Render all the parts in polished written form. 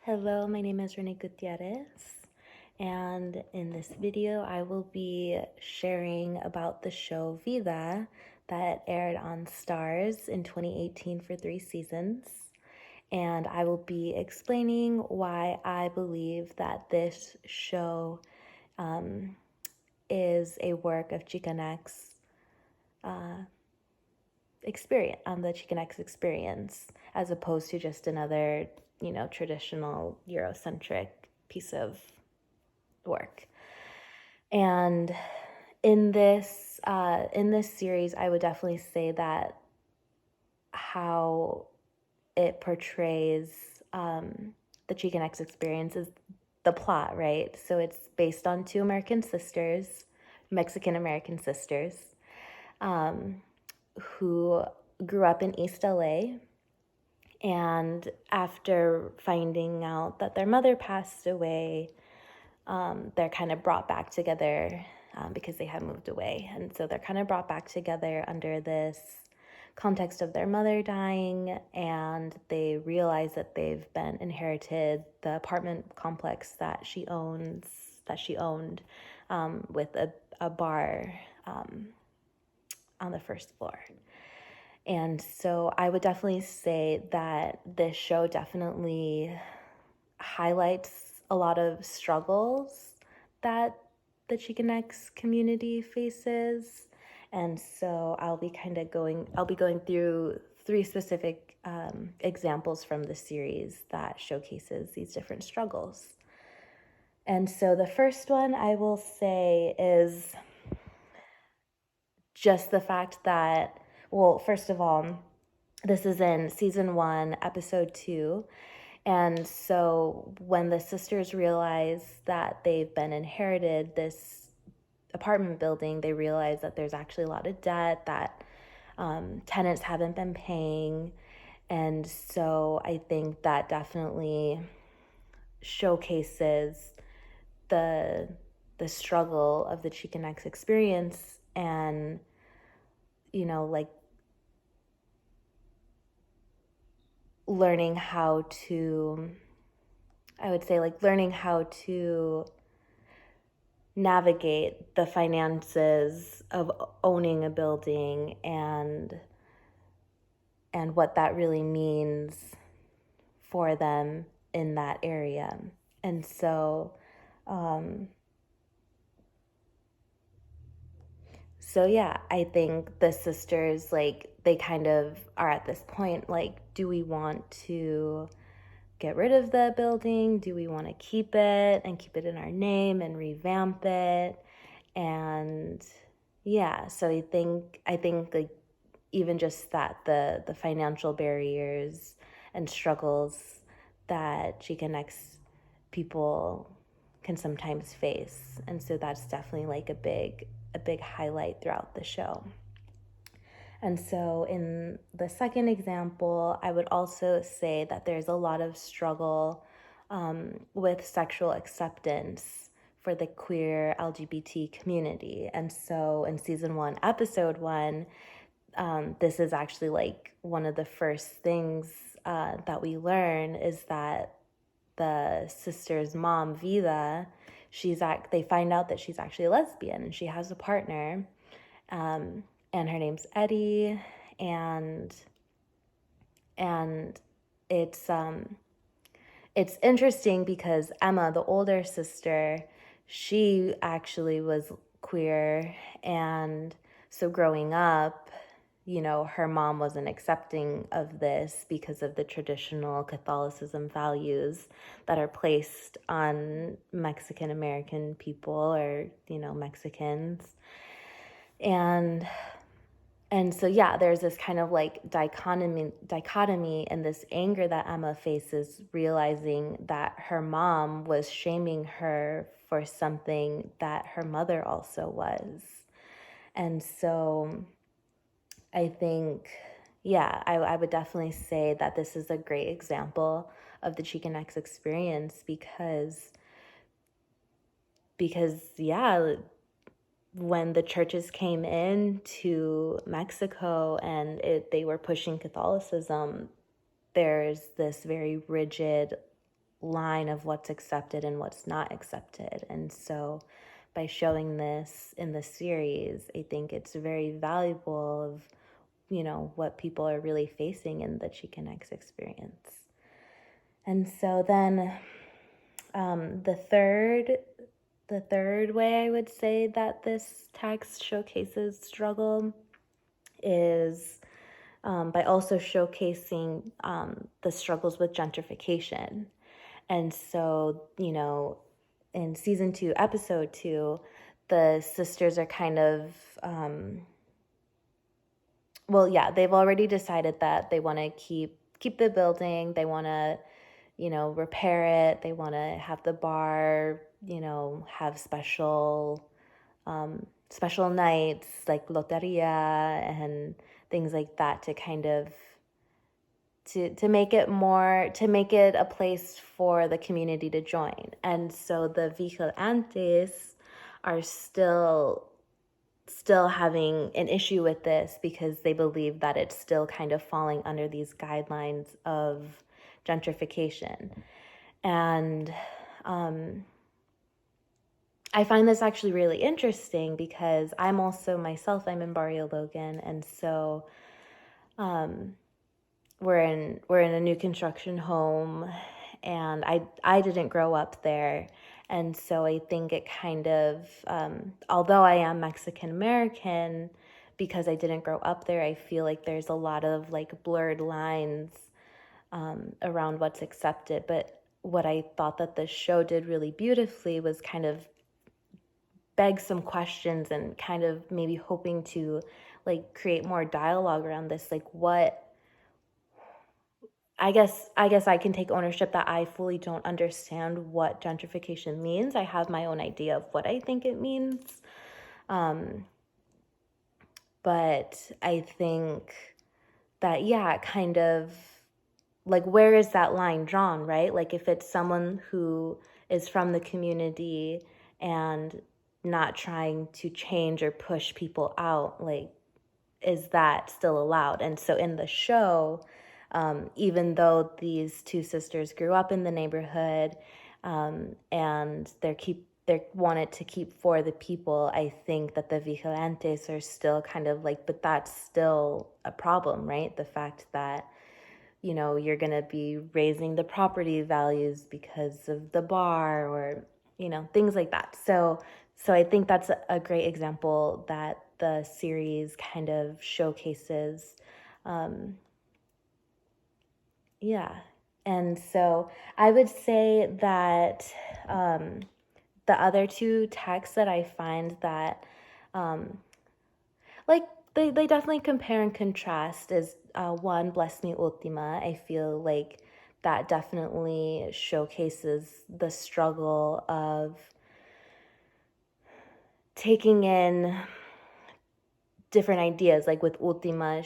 Hello, my name is Renee Gutierrez, and in this video, I will be sharing about the show Vida that aired on Starz in 2018 for 3 seasons. And I will be explaining why I believe that this show is a work of Chicanx the Chicanx experience, as opposed to just another, traditional Eurocentric piece of work. And in this series, I would definitely say that how it portrays the Chicanx experience is the plot, right? So it's based on two American sisters, Mexican American sisters, who grew up in East LA. And after finding out that their mother passed away, they're kind of brought back together because they had moved away. And so they're kind of brought back together under this context of their mother dying, and they realize that they've been inherited the apartment complex that she owned, with a bar on the first floor. And so I would definitely say that this show definitely highlights a lot of struggles that the Chicanx community faces. And so I'll be going through three specific examples from the series that showcases these different struggles. And so the first one I will say is just the fact that, well, first of all, this is in season 1, episode 2. And so when the sisters realize that they've been inherited this apartment building, they realize that there's actually a lot of debt that tenants haven't been paying. And so I think that definitely showcases the struggle of the Chicanx experience, and like learning how to navigate the finances of owning a building, and what that really means for them in that area. And so yeah, I think the sisters, they kind of are at this point, do we want to get rid of the building? Do we want to keep it and keep it in our name and revamp it? And yeah, so I think like even just that the financial barriers and struggles that Chicanx people can sometimes face. And so that's definitely like a big highlight throughout the show. And so in the second example, I would also say that there's a lot of struggle with sexual acceptance for the queer LGBT community. And so in season 1, episode 1, this is actually like one of the first things that we learn is that the sister's mom, Vida, they find out that she's actually a lesbian, and she has a partner, and her name's Eddie, and it's interesting because Emma, the older sister, she actually was queer, and so growing up, her mom wasn't accepting of this because of the traditional Catholicism values that are placed on Mexican American people, or, Mexicans. And so, yeah, there's this kind of like dichotomy and this anger that Emma faces, realizing that her mom was shaming her for something that her mother also was. And so I think, yeah, I would definitely say that this is a great example of the Chicanx experience because yeah, when the churches came into Mexico and they were pushing Catholicism, there's this very rigid line of what's accepted and what's not accepted. And so by showing this in the series, I think it's very valuable of, what people are really facing in the Chicanx experience. And so then the third way I would say that this text showcases struggle is by also showcasing the struggles with gentrification. And so, in season 2, episode 2, the sisters are kind of, they've already decided that they want to keep the building. They want to, repair it. They want to have the bar, have special nights like loteria and things like that to kind of to make it a place for the community to join. And so the vigilantes are still having an issue with this because they believe that it's still kind of falling under these guidelines of gentrification. And I find this actually really interesting because I'm in Barrio Logan, and so we're in a new construction home, and I didn't grow up there. And so I think it kind of, although I am Mexican American, because I didn't grow up there, I feel like there's a lot of like blurred lines around what's accepted. But what I thought that the show did really beautifully was kind of beg some questions and kind of maybe hoping to like create more dialogue around this. Like I guess I can take ownership that I fully don't understand what gentrification means. I have my own idea of what I think it means. But I think that, kind of like, where is that line drawn, right? Like if it's someone who is from the community and not trying to change or push people out, like, is that still allowed? And so in the show, even though these two sisters grew up in the neighborhood and they're wanted to keep for the people, I think that the vigilantes are still kind of like, but that's still a problem, right? The fact that, you're going to be raising the property values because of the bar or, things like that. So I think that's a great example that the series kind of showcases. And so I would say that the other two texts that I find that like they definitely compare and contrast is one, Bless Me Ultima. I feel like that definitely showcases the struggle of taking in different ideas. Like with Ultima,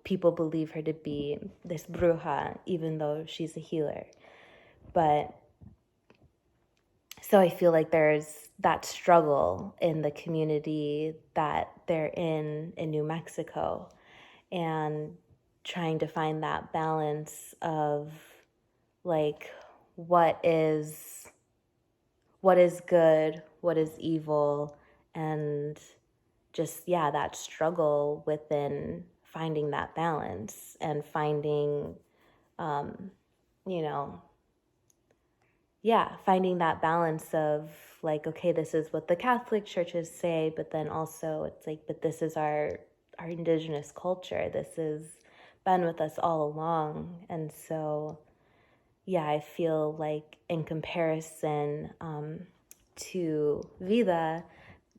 people believe her to be this bruja, even though she's a healer. But so I feel like there's that struggle in the community that they're in New Mexico, and trying to find that balance of like what is good, what is evil, and just that struggle within finding that balance and finding finding that balance of like, okay, this is what the Catholic churches say, but then also it's like, but this is our indigenous culture. This has been with us all along. And so I feel like in comparison to Vida,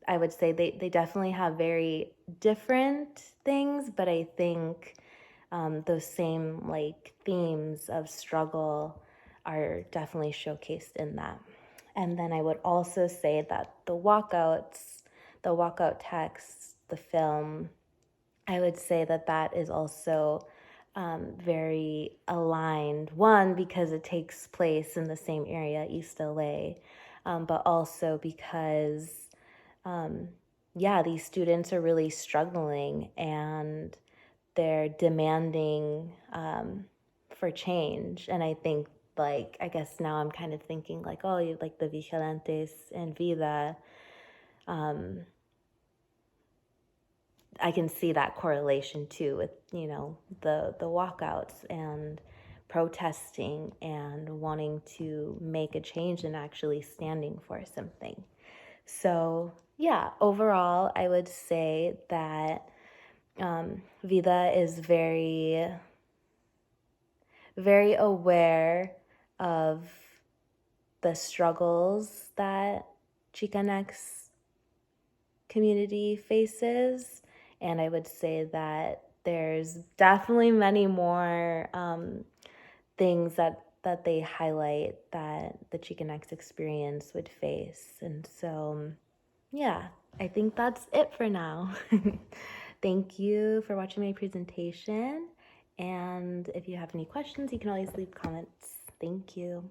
I would say they definitely have very different things, but I think those same like themes of struggle are definitely showcased in that. And then I would also say that the walkout text, the film, I would say that is also very aligned. One, because it takes place in the same area, East LA, but also because, these students are really struggling and they're demanding for change. And I think like, I guess now I'm kind of thinking like, oh, you like the vigilantes and Vida. I can see that correlation too with, you know, the walkouts and protesting and wanting to make a change and actually standing for something. So yeah, overall, I would say that Vida is very, very aware of the struggles that Chicanx community faces. And I would say that there's definitely many more things that they highlight that the Chicanx experience would face. And so, yeah, I think that's it for now. Thank you for watching my presentation. And if you have any questions, you can always leave comments. Thank you.